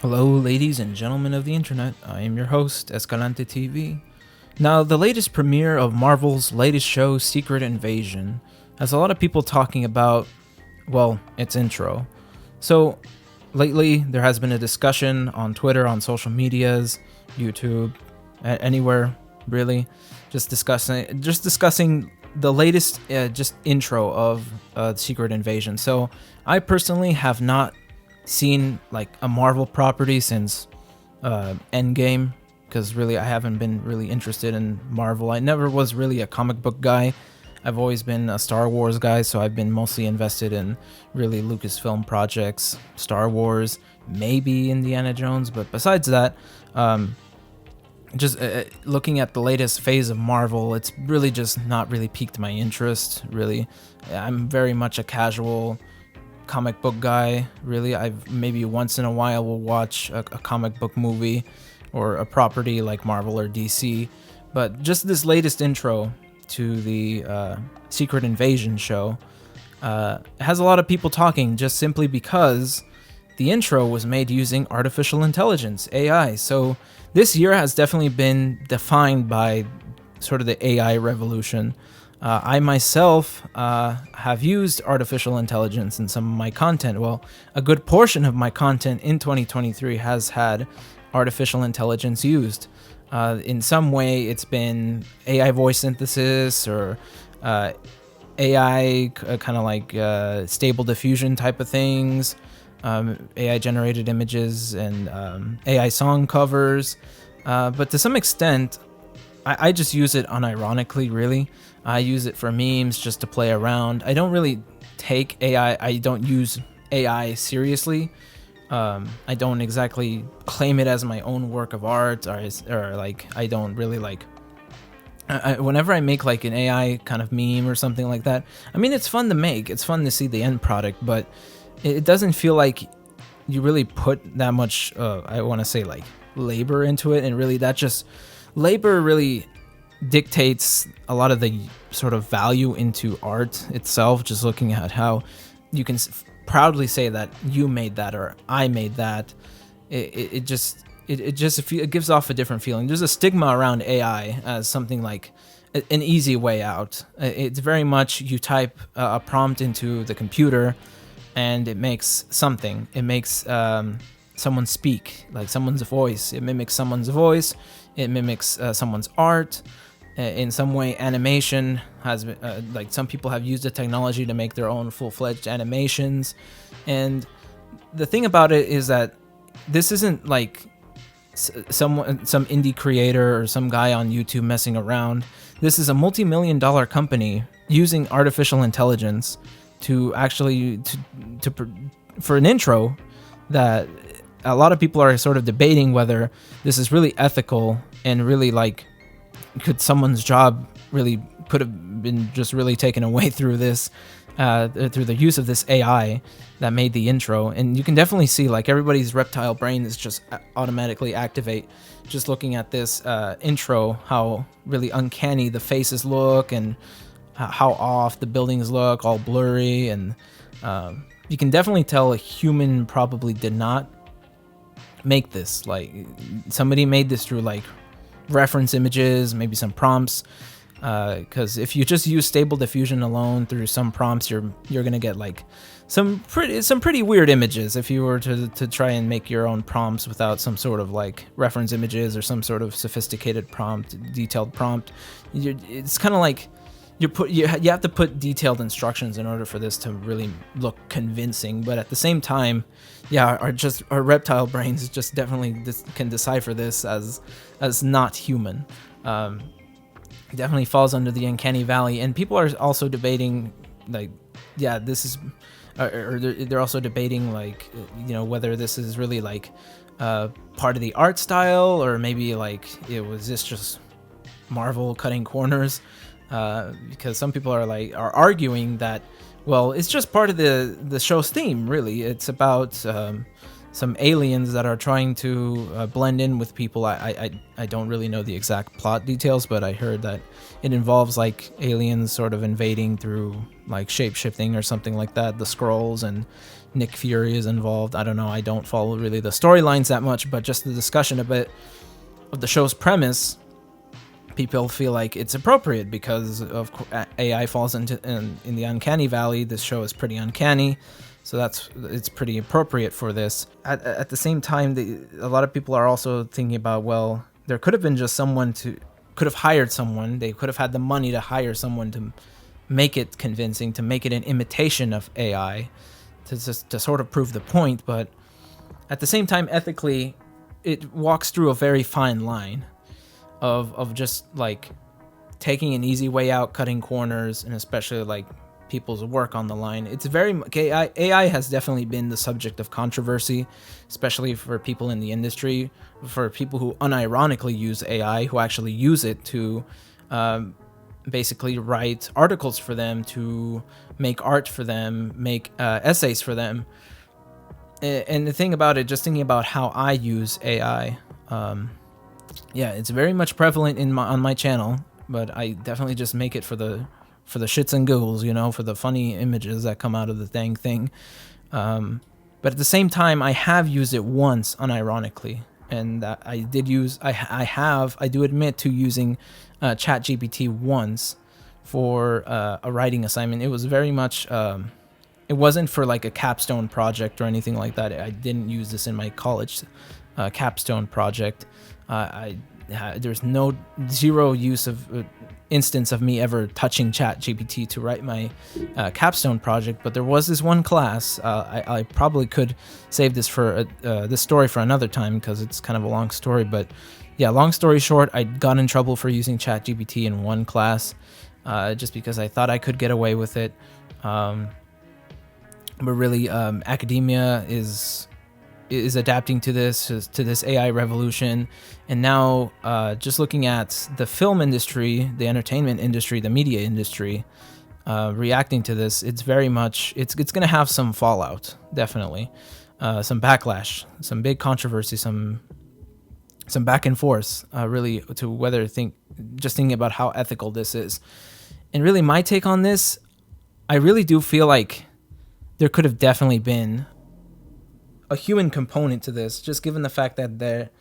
Hello, ladies and gentlemen of the internet. I am your host, Escalante TV. Now, the latest premiere of Marvel's latest show, Secret Invasion, has a lot of people talking about, well, its intro. So, lately, there has been a discussion on Twitter, on social medias, YouTube, anywhere really, just discussing the latest just intro of Secret Invasion. So, I personally have not seen like a Marvel property since Endgame, because really I haven't been really interested in Marvel. I never was really a comic book guy. I've always been a Star Wars guy, so I've been mostly invested in really Lucasfilm projects, Star Wars, maybe Indiana Jones, but besides that, just looking at the latest phase of Marvel, it's really just not really piqued my interest. Really, I'm very much a casual comic book guy. Really, I've maybe once in a while will watch a comic book movie or a property like Marvel or DC. But just this latest intro to the Secret Invasion show has a lot of people talking just simply because the intro was made using artificial intelligence, AI. So this year has definitely been defined by sort of the AI revolution. I myself have used artificial intelligence in some of my content. Well, a good portion of my content in 2023 has had artificial intelligence used. In some way, it's been AI voice synthesis or AI kind of like stable diffusion type of things, AI generated images, and AI song covers. But to some extent, I just use it unironically, really. I use it for memes just to play around. I don't really take AI, I don't use AI seriously. I don't exactly claim it as my own work of art, or like, I don't really like. Whenever I make like an AI kind of meme or something like that, I mean, it's fun to make, it's fun to see the end product, but it doesn't feel like you really put that much, I want to say like labor into it, and really that just labor really dictates a lot of the sort of value into art itself. Just looking at how you can proudly say that you made that or I made that, it just it gives off a different feeling. There's a stigma around AI as something like an easy way out. It's very much you type a prompt into the computer and it makes something. It makes someone speak, like someone's voice. It mimics someone's voice. It mimics someone's art. In some way, animation has like some people have used the technology to make their own full-fledged animations. And the thing about it is that this isn't like some indie creator or some guy on YouTube messing around. This is a multi-million-dollar company using artificial intelligence to actually for an intro that a lot of people are sort of debating whether this is really ethical, and really like, could someone's job really could have been just really taken away through this, through the use of this AI that made the intro. And you can definitely see like everybody's reptile brain is just automatically activate just looking at this intro, how really uncanny the faces look, and how off the buildings look, all blurry. And you can definitely tell a human probably did not make this. Like, somebody made this through like reference images, maybe some prompts, because if you just use stable diffusion alone through some prompts, you're gonna get like some pretty weird images. If you were to try and make your own prompts without some sort of like reference images or some sort of sophisticated prompt, detailed prompt, it's kind of like you have to put detailed instructions in order for this to really look convincing. But at the same time, yeah, our reptile brains just definitely can decipher this as not human. Definitely falls under the uncanny valley. And people are also debating like, yeah, this is, or they're also debating like, you know, whether this is really like part of the art style, or maybe like it was just Marvel cutting corners. Because some people are arguing that, well, it's just part of the show's theme. Really, it's about some aliens that are trying to blend in with people. I don't really know the exact plot details, but I heard that it involves like aliens sort of invading through like shape shifting or something like that. The Skrulls, and Nick Fury is involved. I don't know. I don't follow really the storylines that much, but just the discussion a bit of the show's premise, people feel like it's appropriate because of AI falls into in the uncanny valley. This show is pretty uncanny, so it's pretty appropriate for this. At the same time, a lot of people are also thinking about, well, there could have been just could have hired someone. They could have had the money to hire someone to make it convincing, to make it an imitation of AI, to sort of prove the point. But at the same time, ethically, it walks through a very fine line of just like taking an easy way out, cutting corners, and especially like people's work on the line. It's very AI has definitely been the subject of controversy, especially for people in the industry, for people who unironically use AI, who actually use it to basically write articles for them, to make art for them, make essays for them. And the thing about it, just thinking about how I use AI, yeah, it's very much prevalent on my channel, but I definitely just make it for the shits and giggles, for the funny images that come out of the dang thing. But at the same time, I have used it once unironically, and I do admit to using ChatGPT once for a writing assignment. It was very much it wasn't for like a capstone project or anything like that. I didn't use this in my college capstone project. There's zero use of instance of me ever touching ChatGPT to write my capstone project, but there was this one class. I probably could save this for this story for another time because it's kind of a long story. But yeah, long story short, I got in trouble for using ChatGPT in one class just because I thought I could get away with it. But really, academia is adapting to this AI revolution, and now just looking at the film industry, the entertainment industry, the media industry, reacting to this, it's very much it's going to have some fallout, definitely, some backlash, some big controversy, some back and forth, really, to just thinking about how ethical this is. And really, my take on this, I really do feel like there could have definitely been a human component to this, just given the fact that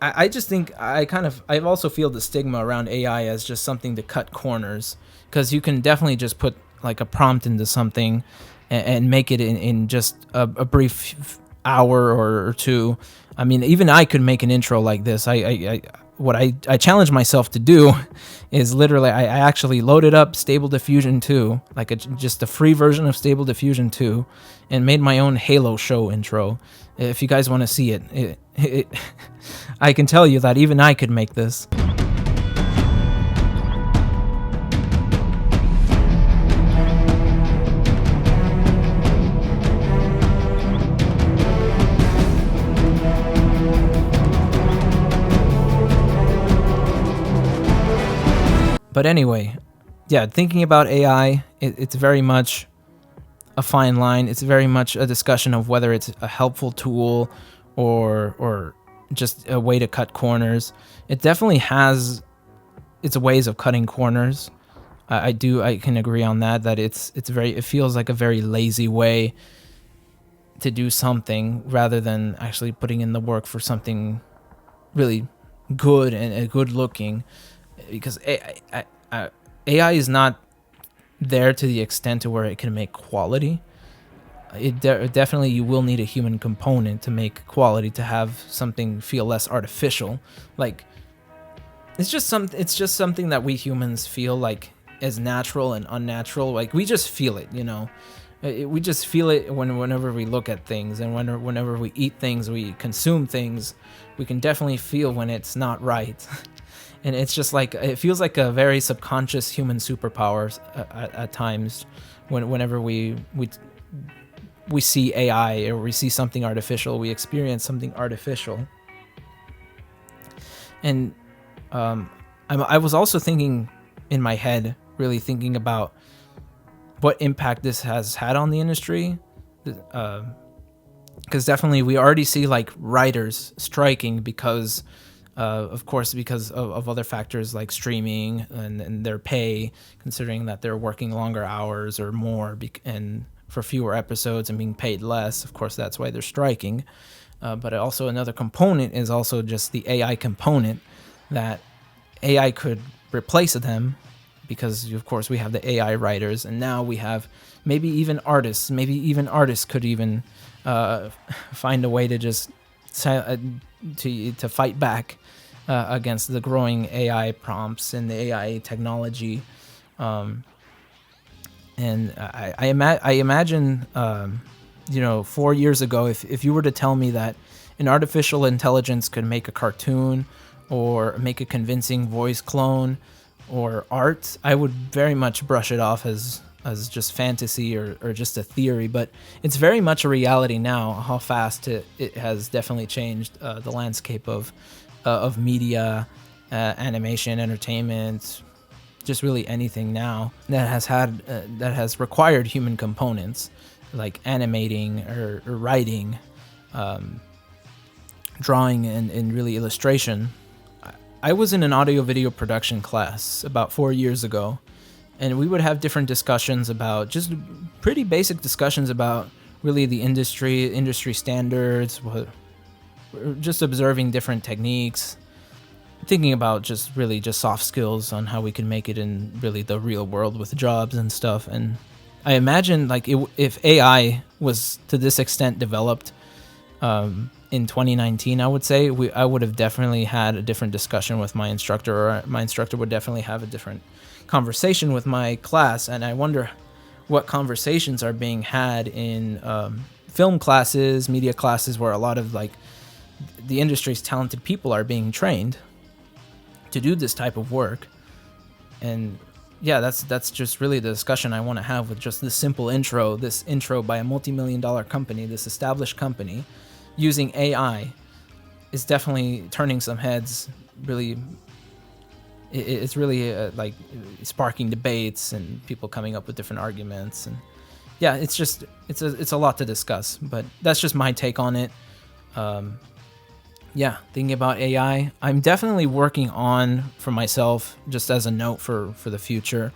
I just think I also feel the stigma around AI as just something to cut corners, because you can definitely just put like a prompt into something and make it in just a brief hour or two. I mean, even I could make an intro like this. What I challenge myself to do is literally I actually loaded up Stable Diffusion 2, like just a free version of Stable Diffusion 2, and made my own Halo show intro. If you guys want to see it, I can tell you that even I could make this. But anyway, yeah, thinking about AI, it's very much a fine line. It's very much a discussion of whether it's a helpful tool or just a way to cut corners. It definitely has its ways of cutting corners. I can agree on that it feels like a very lazy way to do something rather than actually putting in the work for something really good and good looking. Because AI is not there to the extent to where it can make quality. Definitely you will need a human component to make quality, to have something feel less artificial. Like it's just something that we humans feel like as natural and unnatural. Like we just feel it, we just feel it whenever we look at things, and whenever we eat things, we consume things, we can definitely feel when it's not right. And it's just like, it feels like a very subconscious human superpower at times whenever we see AI or we see something artificial, we experience something artificial. And I was also thinking in my head, really thinking about what impact this has had on the industry. because definitely we already see like writers striking because of course because of other factors like streaming and their pay, considering that they're working longer hours or more and for fewer episodes and being paid less. Of course that's why they're striking. But also another component is also just the AI component, that AI could replace them, because of course we have the AI writers, and now we have maybe even artists. Maybe even artists could even find a way to just to fight back against the growing AI prompts and the AI technology. And I imagine, 4 years ago, if you were to tell me that an artificial intelligence could make a cartoon or make a convincing voice clone or art, I would very much brush it off as just fantasy or just a theory. But it's very much a reality now, how fast it has definitely changed the landscape of media, animation, entertainment, just really anything now that has required human components, like animating or writing, drawing, and really illustration. I was in an audio video production class about 4 years ago, and we would have different discussions about just pretty basic discussions about really the industry standards, just observing different techniques, thinking about just really just soft skills on how we can make it in really the real world with jobs and stuff. And I imagine like if AI was to this extent developed in 2019, I would say I would have definitely had a different discussion with my instructor, or my instructor would definitely have a different conversation with my class. And I wonder what conversations are being had in film classes, media classes, where a lot of like the industry's talented people are being trained to do this type of work. And yeah, that's just really the discussion I want to have with just this simple intro, by a multi-million-dollar company, this established company, using AI is definitely turning some heads. Really, it's really like sparking debates and people coming up with different arguments. And yeah, it's a lot to discuss, but that's just my take on it. Yeah, thinking about AI, I'm definitely working on for myself, just as a note for the future,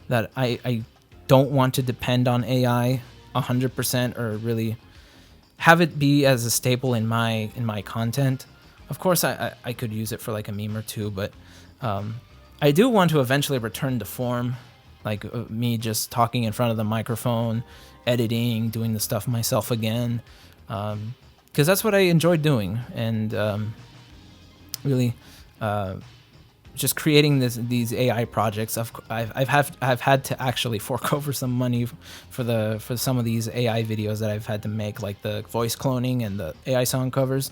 that I don't want to depend on AI 100% or really have it be as a staple in my content. Of course, I could use it for like a meme or two, but I do want to eventually return to form, like me just talking in front of the microphone, editing, doing the stuff myself again. Because that's what I enjoy doing, and really just creating these AI projects. I've had to actually fork over some money for some of these AI videos that I've had to make, like the voice cloning and the AI song covers.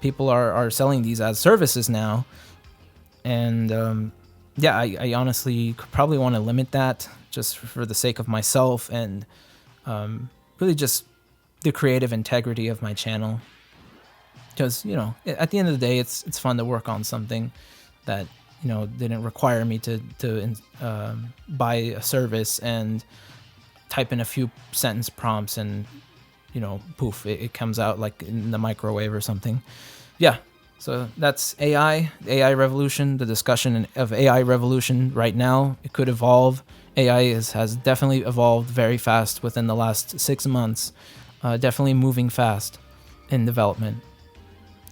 People are selling these as services now, and yeah, I honestly probably want to limit that just for the sake of myself and really just the creative integrity of my channel. Because at the end of the day, it's fun to work on something that didn't require me to buy a service and type in a few sentence prompts and poof, it comes out like in the microwave or something. Yeah, so that's AI revolution. The discussion of AI revolution right now, it could evolve. AI has definitely evolved very fast within the last 6 months. Definitely moving fast in development.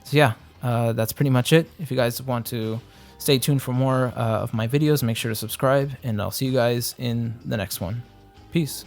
So yeah, that's pretty much it. If you guys want to stay tuned for more of my videos, make sure to subscribe, and I'll see you guys in the next one. Peace.